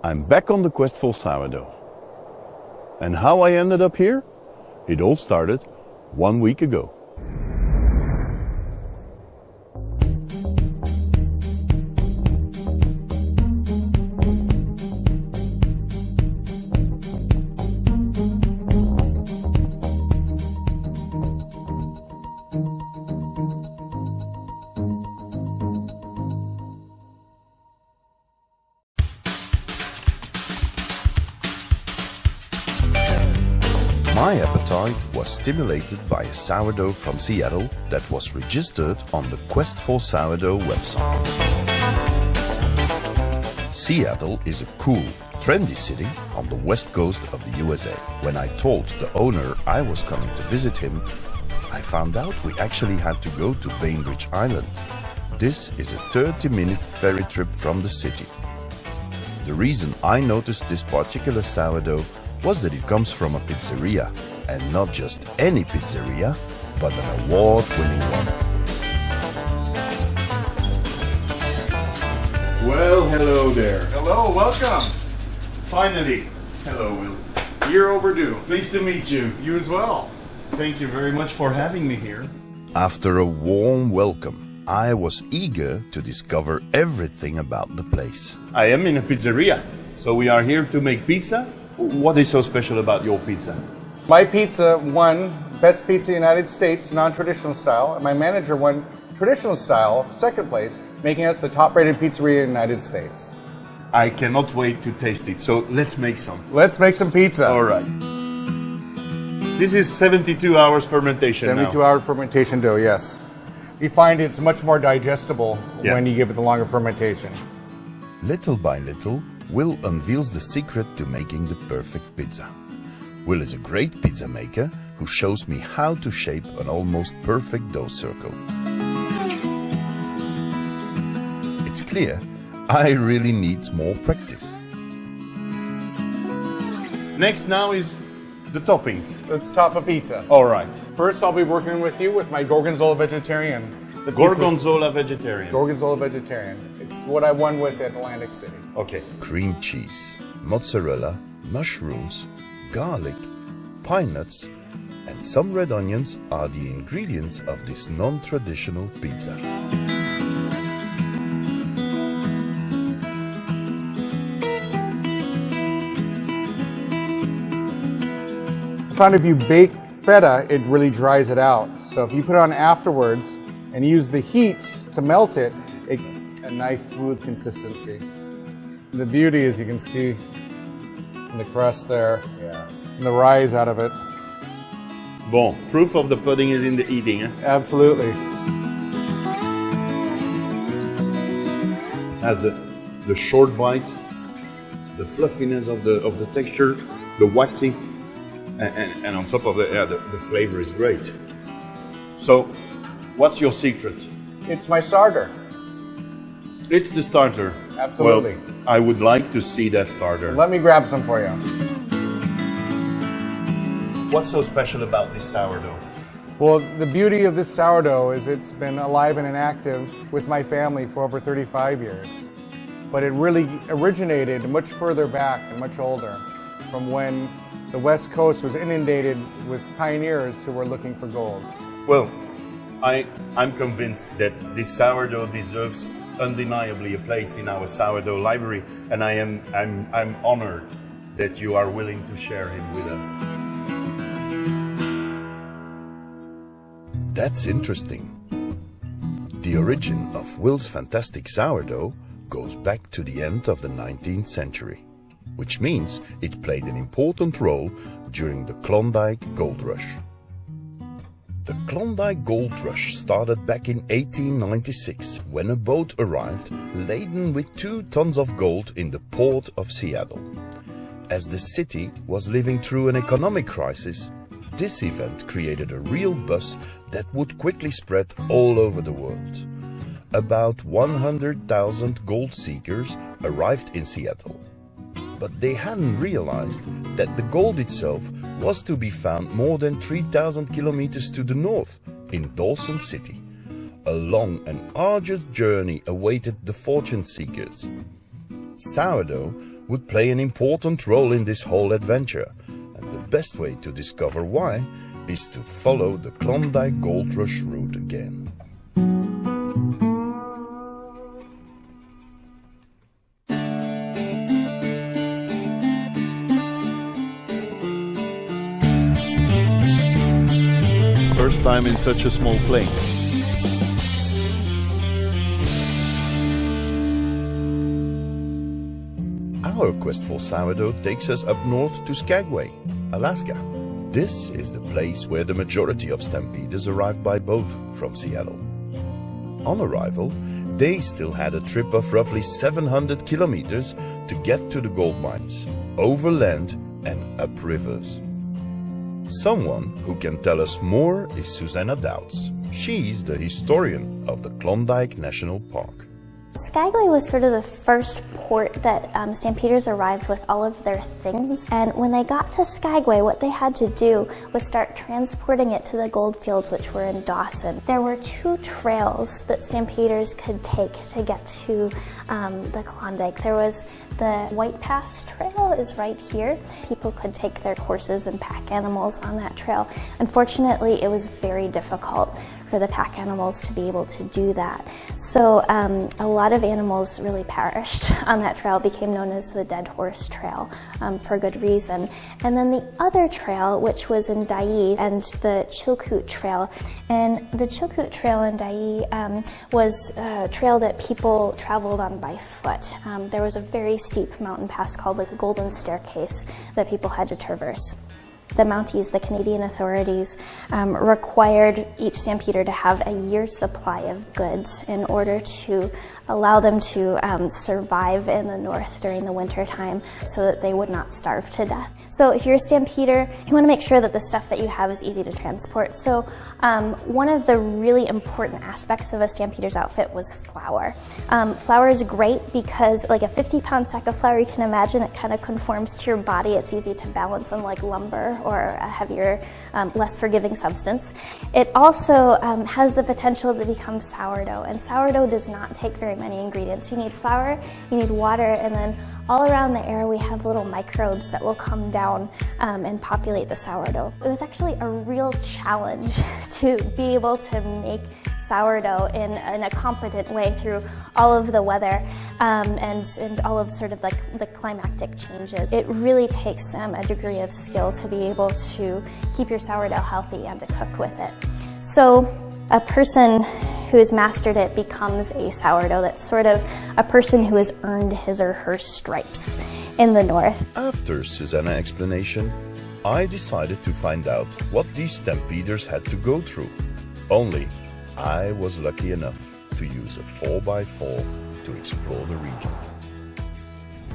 I'm back on the quest for sourdough. And how I ended up here? It all started 1 week ago. My appetite was stimulated by a sourdough from Seattle that was registered on the Quest for Sourdough website. Seattle is a cool, trendy city on the west coast of the USA. When I told the owner I was coming to visit him, I found out we actually had to go to Bainbridge Island. This is a 30-minute ferry trip from the city. The reason I noticed this particular sourdough was that it comes from a pizzeria, and not just any pizzeria, but an award-winning one. Well, hello there. Hello, welcome. Finally. Hello, Will. Year overdue. Pleased to meet you. You as well. Thank you very much for having me here. After a warm welcome, I was eager to discover everything about the place. I am in a pizzeria, so we are here to make pizza. What is so special about your pizza? My pizza won Best Pizza United States, non-traditional style, and my manager won traditional style, second place, making us the top-rated pizzeria in the United States. I cannot wait to taste it, so let's make some. Let's make some pizza. All right. This is 72 hours fermentation 72-hour fermentation dough, yes. We find it's much more digestible when you give it the longer fermentation. Little by little, Will unveils the secret to making the perfect pizza. Will is a great pizza maker who shows me how to shape an almost perfect dough circle. It's clear I really need more practice. Next now is the toppings. Let's top a pizza. All right. First, I'll be working with you with my Gorgonzola vegetarian. The Gorgonzola vegetarian. Gorgonzola vegetarian. It's what I won with at Atlantic City. Okay. Cream cheese, mozzarella, mushrooms, garlic, pine nuts, and some red onions are the ingredients of this non-traditional pizza. I found if you bake feta, it really dries it out. So if you put it on afterwards and use the heat to melt it, it a nice smooth consistency. And the beauty is you can see in the crust there, and the rise out of it. Bon, proof of the pudding is in the eating, eh? Absolutely. Has the short bite, the fluffiness of the texture, the waxy, and on top of that, the flavor is great. So, what's your secret? It's my starter. It's the starter. Absolutely. Well, I would like to see that starter. Let me grab some for you. What's so special about this sourdough? Well, the beauty of this sourdough is it's been alive and active with my family for over 35 years. But it really originated much further back and much older, from when the West Coast was inundated with pioneers who were looking for gold. Well, I'm convinced that this sourdough deserves undeniably a place in our sourdough library, and I'm honored that you are willing to share him with us. That's interesting. The origin of Will's fantastic sourdough goes back to the end of the 19th century, which means it played an important role during the Klondike Gold Rush. The Klondike Gold Rush started back in 1896 when a boat arrived laden with 2 tons of gold in the port of Seattle. As the city was living through an economic crisis, this event created a real buzz that would quickly spread all over the world. About 100,000 gold seekers arrived in Seattle. But they hadn't realized that the gold itself was to be found more than 3,000 kilometers to the north, in Dawson City. A long and arduous journey awaited the fortune seekers. Sourdough would play an important role in this whole adventure, and the best way to discover why is to follow the Klondike Gold Rush route again. First time in such a small plane. Our quest for sourdough takes us up north to Skagway, Alaska. This is the place where the majority of stampeders arrived by boat from Seattle. On arrival, they still had a trip of roughly 700 kilometers to get to the gold mines, over land and up rivers. Someone who can tell us more is Susanna Dowds. She's the historian of the Klondike National Park. Skagway was sort of the first port that stampeders arrived with all of their things, and when they got to Skagway, what they had to do was start transporting it to the gold fields, which were in Dawson. There were two trails that stampeders could take to get to the Klondike. There was the White Pass Trail is right here. People could take their horses and pack animals on that trail. Unfortunately, it was very difficult for the pack animals to be able to do that. So a lot of animals really perished on that trail, became known as the Dead Horse Trail for good reason. And then the other trail, which was in Dyea, and the Chilkoot Trail. And the Chilkoot Trail in Dyea was a trail that people traveled on by foot. There was a very steep mountain pass called the Golden Staircase that people had to traverse. The Mounties, the Canadian authorities, required each stampeder to have a year's supply of goods in order to allow them to survive in the north during the winter time so that they would not starve to death. So if you're a stampeder, you want to make sure that the stuff that you have is easy to transport. So one of the really important aspects of a stampeder's outfit was flour. Flour is great because like a 50-pound sack of flour, you can imagine it kind of conforms to your body. It's easy to balance unlike lumber or a heavier, less forgiving substance. It also has the potential to become sourdough, and sourdough does not take very many ingredients. You need flour, you need water, and then all around the air we have little microbes that will come down and populate the sourdough. It was actually a real challenge to be able to make sourdough in a competent way through all of the weather and all of sort of like the climatic changes. It really takes a degree of skill to be able to keep your sourdough healthy and to cook with it. So a person who has mastered it becomes a sourdough. That's sort of a person who has earned his or her stripes in the north. After Susanna's explanation, I decided to find out what these stampeders had to go through. Only I was lucky enough to use a 4x4 to explore the region.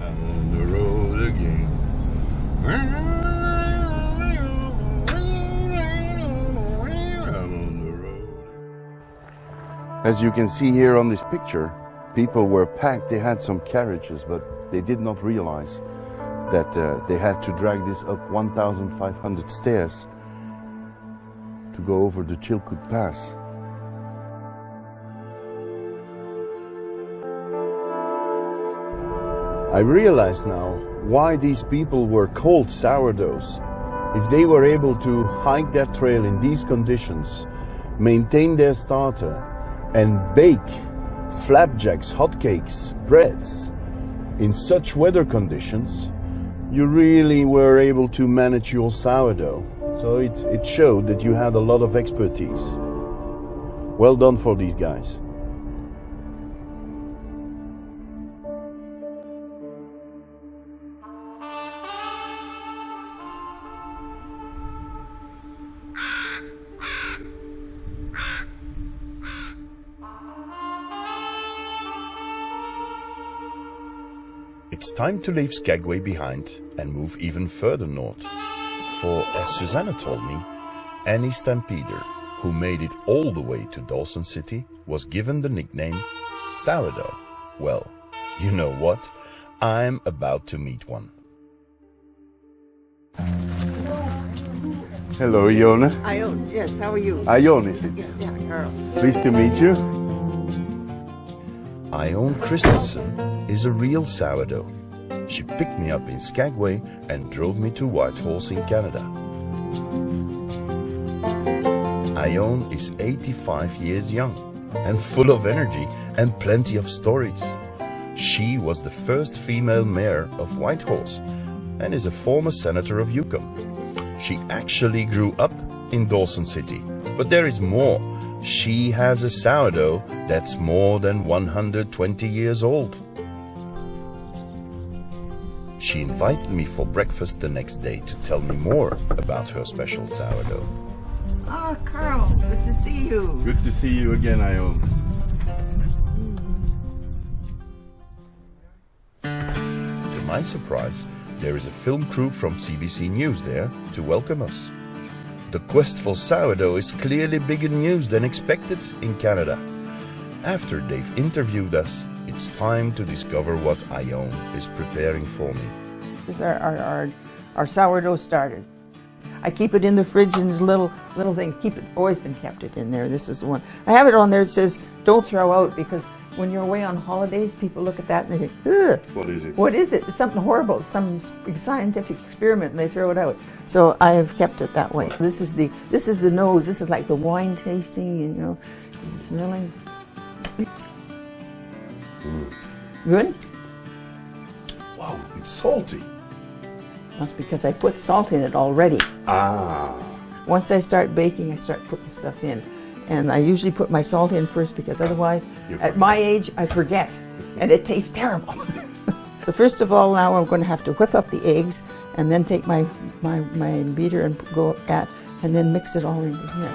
I'm on the road again. As you can see here on this picture, people were packed. They had some carriages, but they did not realize that they had to drag this up 1,500 stairs to go over the Chilkoot Pass. I realize now why these people were called sourdoughs. If they were able to hike that trail in these conditions, maintain their starter, and bake flapjacks, hotcakes, breads in such weather conditions, you really were able to manage your sourdough. So it showed that you had a lot of expertise. Well done for these guys. It's time to leave Skagway behind and move even further north. For as Susanna told me, any stampeder who made it all the way to Dawson City was given the nickname Sourdough. Well, you know what? I'm about to meet one. Hello, Ione. Ione, yes, how are you? Ione, is it? Yes, yeah, Karl. Pleased to meet you. Ione Christensen is a real sourdough. She picked me up in Skagway and drove me to Whitehorse in Canada. Ione is 85 years young and full of energy and plenty of stories. She was the first female mayor of Whitehorse and is a former senator of Yukon. She actually grew up in Dawson City, but there is more. She has a sourdough that's more than 120 years old. She invited me for breakfast the next day to tell me more about her special sourdough. Ah, Karl, good to see you. Good to see you again, Ione. To my surprise, there is a film crew from CBC News there to welcome us. The quest for sourdough is clearly bigger news than expected in Canada. After they've interviewed us, it's time to discover what Ione is preparing for me. This is our sourdough starter. I keep it in the fridge in this little thing. Always been kept it in there. This is the one. I have it on there. It says, don't throw out, because when you're away on holidays, people look at that and they think, ugh. What is it? What is it? It's something horrible, some scientific experiment, and they throw it out. So I have kept it that way. This is the nose. This is like the wine tasting, you know, smelling. Good? Wow, it's salty. That's because I put salt in it already. Ah. Once I start baking, I start putting stuff in. And I usually put my salt in first, because otherwise, at my age, I forget. And it tastes terrible. So first of all, now I'm going to have to whip up the eggs and then take my beater and go at, and then mix it all into here.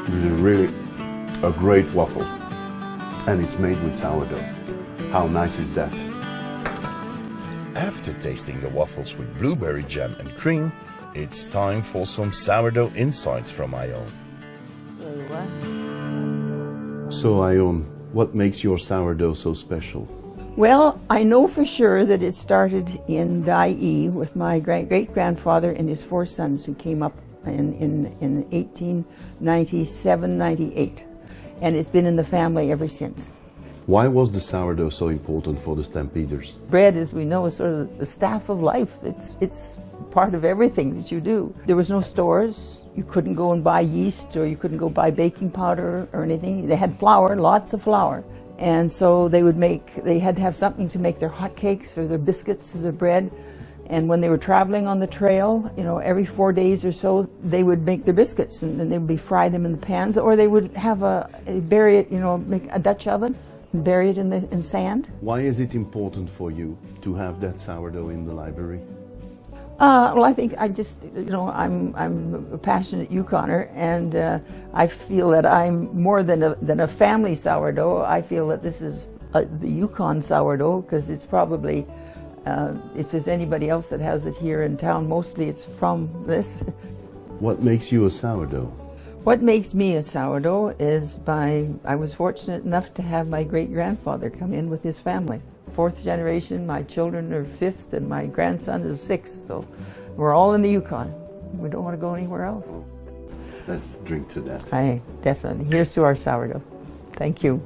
This is really a great waffle, and it's made with sourdough. How nice is that? After tasting the waffles with blueberry jam and cream, it's time for some sourdough insights from Ione. So, Ione, what makes your sourdough so special? Well, I know for sure that it started in Dyea with my great-grandfather and his 4 sons, who came up in 1897, 98. And it's been in the family ever since. Why was the sourdough so important for the Stampeders? Bread, as we know, is sort of the staff of life. It's part of everything that you do. There was no stores. You couldn't go and buy yeast, or you couldn't go buy baking powder or anything. They had flour, lots of flour. And so they had to have something to make their hotcakes or their biscuits or their bread. And when they were traveling on the trail, you know, every 4 days or so, they would make their biscuits, and then they would fry them in the pans, or they would have bury it, you know, make a Dutch oven and bury it in sand. Why is it important for you to have that sourdough in the library? Well, I think I'm a passionate Yukoner, and I feel that I'm more than a family sourdough. I feel that this is the Yukon sourdough, because it's probably, if there's anybody else that has it here in town, mostly it's from this. What makes you a sourdough? What makes me a sourdough is I was fortunate enough to have my great-grandfather come in with his family. 4th generation, my children are 5th, and my grandson is 6th, so we're all in the Yukon. We don't want to go anywhere else. Let's drink to that. Definitely. Here's to our sourdough. Thank you.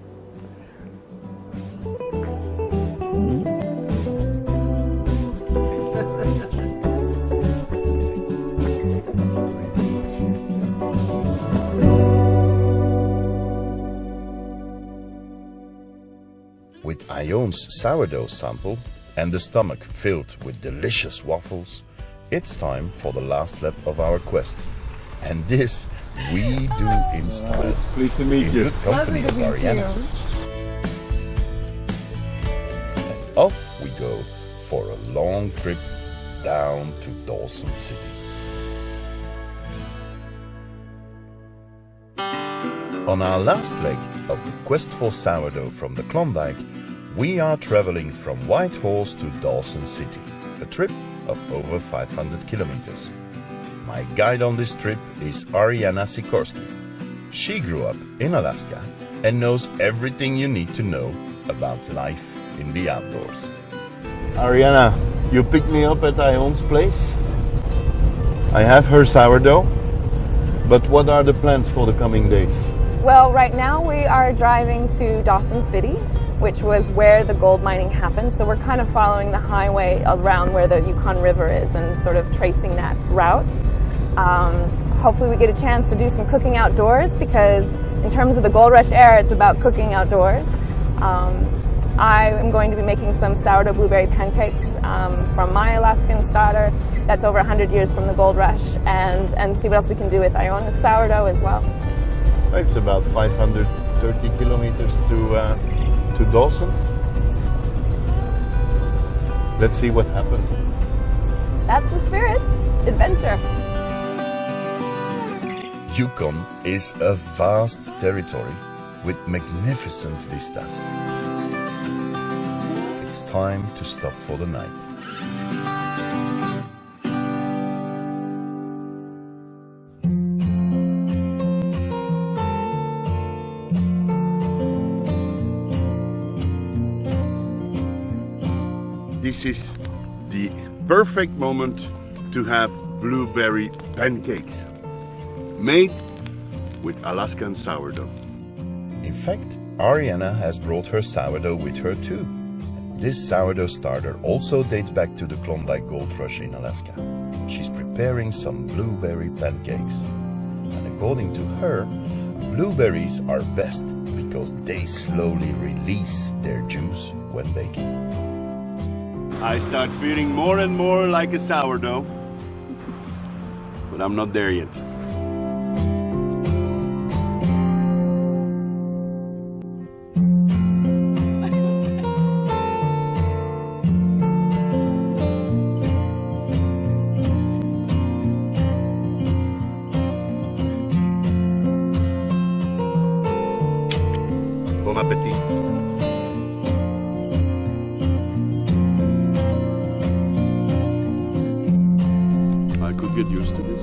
With Ione's sourdough sample and the stomach filled with delicious waffles, it's time for the last lap of our quest. And this we do in style. Pleased to meet you. In good company of Ariana. And off we go for a long trip down to Dawson City. On our last leg of the quest for sourdough from the Klondike, we are traveling from Whitehorse to Dawson City, a trip of over 500 kilometers. My guide on this trip is Ariana Sikorsky. She grew up in Alaska and knows everything you need to know about life in the outdoors. Ariana, you picked me up at Ion's place. I have her sourdough, but what are the plans for the coming days? Well, right now we are driving to Dawson City, which was where the gold mining happened. So we're kind of following the highway around where the Yukon River is and sort of tracing that route. Hopefully we get a chance to do some cooking outdoors, because in terms of the Gold Rush era, it's about cooking outdoors. I am going to be making some sourdough blueberry pancakes from my Alaskan starter that's over 100 years from the Gold Rush, and see what else we can do with Iona's sourdough as well. It's about 530 kilometers to Dawson. Let's see what happens. That's the spirit. Adventure. Yukon is a vast territory with magnificent vistas. It's time to stop for the night. This is the perfect moment to have blueberry pancakes made with Alaskan sourdough. In fact, Ariana has brought her sourdough with her too. This sourdough starter also dates back to the Klondike Gold Rush in Alaska. She's preparing some blueberry pancakes. And according to her, blueberries are best because they slowly release their juice when baking. I start feeling more and more like a sourdough, but I'm not there yet. Bon appétit. I could get used to this.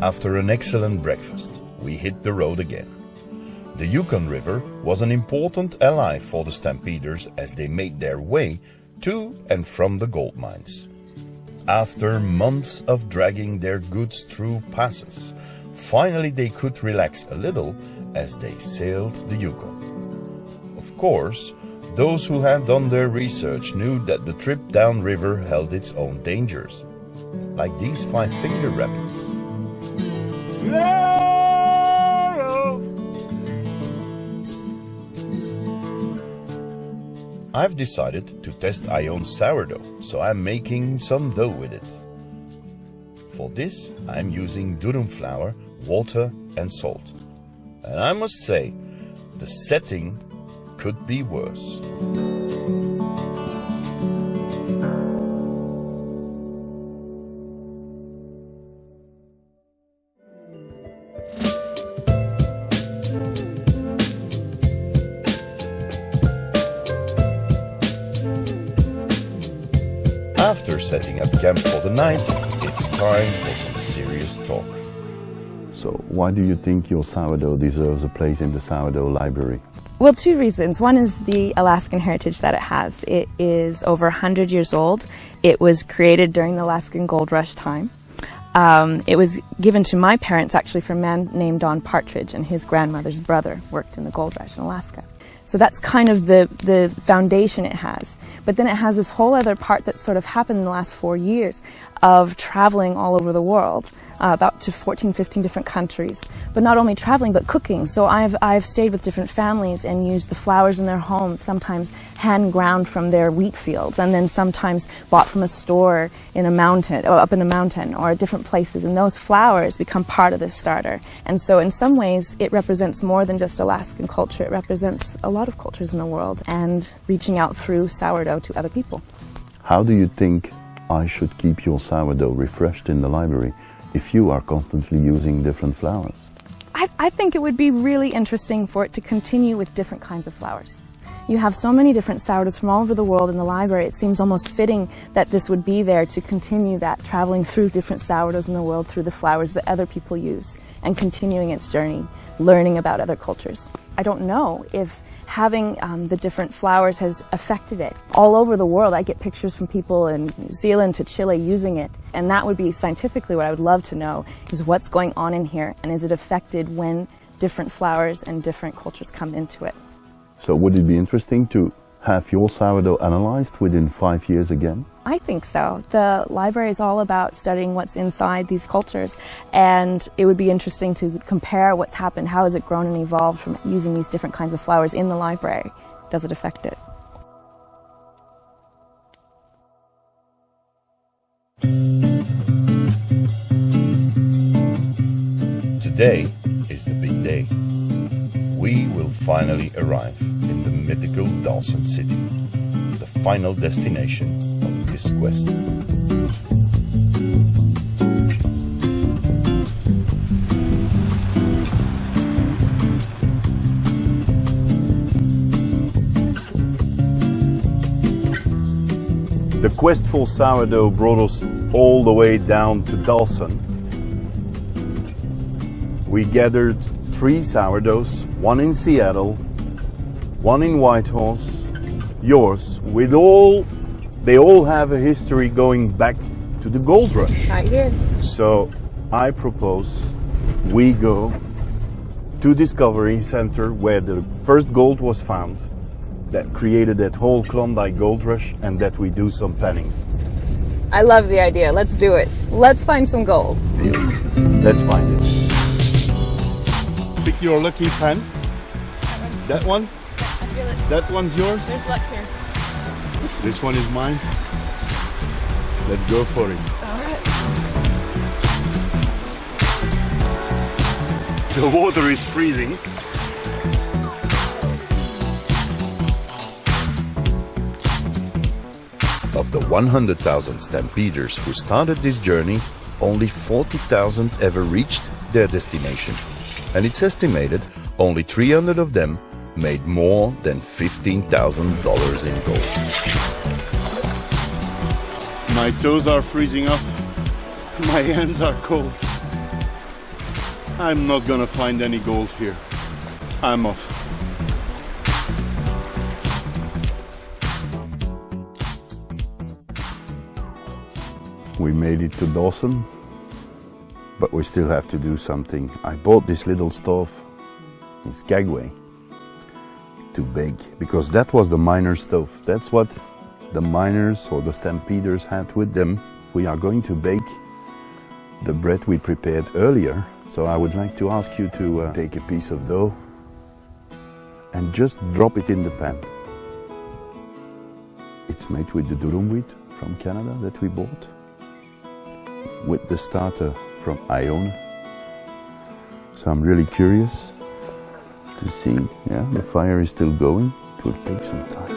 After an excellent breakfast, we hit the road again. The Yukon River was an important ally for the stampeders as they made their way to and from the gold mines. After months of dragging their goods through passes, finally they could relax a little as they sailed the Yukon. Of course, those who had done their research knew that the trip downriver held its own dangers, like these 5-finger rapids. I've decided to test Ion's sourdough, so I'm making some dough with it. For this, I'm using durum flour, water and salt. And I must say, the setting could be worse. After setting up camp for the night, it's time for some serious talk. So why do you think your sourdough deserves a place in the sourdough library? Well, two reasons. One is the Alaskan heritage that it has. It is over 100 years old. It was created during the Alaskan Gold Rush time. It was given to my parents actually from a man named Don Partridge, and his grandmother's brother worked in the Gold Rush in Alaska. So that's kind of the foundation it has. But then it has this whole other part that's sort of happened in the last 4 years. of traveling all over the world, about to 14, 15 different countries. But not only traveling, but cooking. So I've stayed with different families and used the flowers in their homes, sometimes hand ground from their wheat fields, and then sometimes bought from a store in a mountain, or up in a mountain, or at different places. And those flowers become part of this starter. And so in some ways, it represents more than just Alaskan culture. It represents a lot of cultures in the world, and reaching out through sourdough to other people. How do you think I should keep your sourdough refreshed in the library if you are constantly using different flowers? I think it would be really interesting for it to continue with different kinds of flowers. You have so many different sourdoughs from all over the world in the library. It seems almost fitting that this would be there to continue that, traveling through different sourdoughs in the world through the flowers that other people use and continuing its journey, learning about other cultures. I don't know if having the different flowers has affected it. All over the world, I get pictures from people in New Zealand to Chile using it, and that would be scientifically what I would love to know, is what's going on in here, and is it affected when different flowers and different cultures come into it. So would it be interesting to have your sourdough analyzed within 5 years again? I think so. The library is all about studying what's inside these cultures, and it would be interesting to compare what's happened, how has it grown and evolved from using these different kinds of flowers in the library. Does it affect it? Today is the big day. We will finally arrive in the mythical Dawson City, the final destination of this quest. The quest for sourdough brought us all the way down to Dawson. We gathered 3 sourdoughs, one in Seattle, one in Whitehorse, yours, they all have a history going back to the gold rush. Right here. So I propose we go to Discovery Center where the first gold was found that created that whole Klondike Gold Rush, and that we do some panning. I love the idea. Let's do it. Let's find some gold. Let's find it. Pick your lucky pen. That one? I feel it. That one's yours? There's luck here. This one is mine. Let's go for it. All right. The water is freezing. Of the 100,000 stampeders who started this journey, only 40,000 ever reached their destination. And it's estimated only 300 of them made more than $15,000 in gold. My toes are freezing up. My hands are cold. I'm not gonna find any gold here. I'm off. We made it to Dawson, but we still have to do something. I bought this little stove in Skagway to bake, because that was the miner's stove. That's what the miners or the stampeders had with them. We are going to bake the bread we prepared earlier. So I would like to ask you to take a piece of dough and just drop it in the pan. It's made with the durum wheat from Canada that we bought, with the starter from Iona. So I'm really curious to see. Yeah, the fire is still going. It will take some time.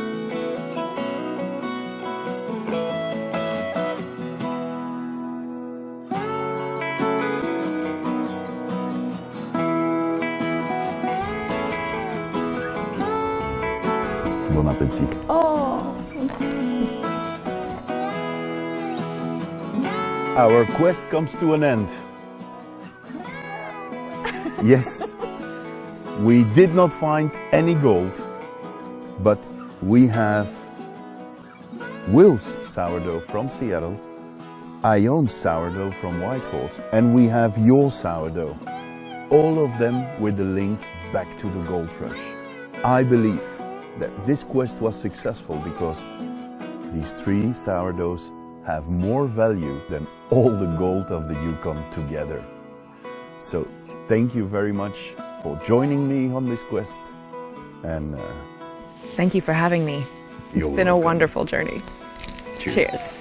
Bon appétit. Our quest comes to an end. Yes, we did not find any gold, but we have Will's sourdough from Seattle, Ion's sourdough from Whitehorse, and we have your sourdough. All of them with a link back to the gold rush. I believe that this quest was successful because these 3 sourdoughs have more value than all the gold of the Yukon together. So thank you very much for joining me on this quest, and Thank you for having me. It's been a wonderful journey. Cheers. Cheers.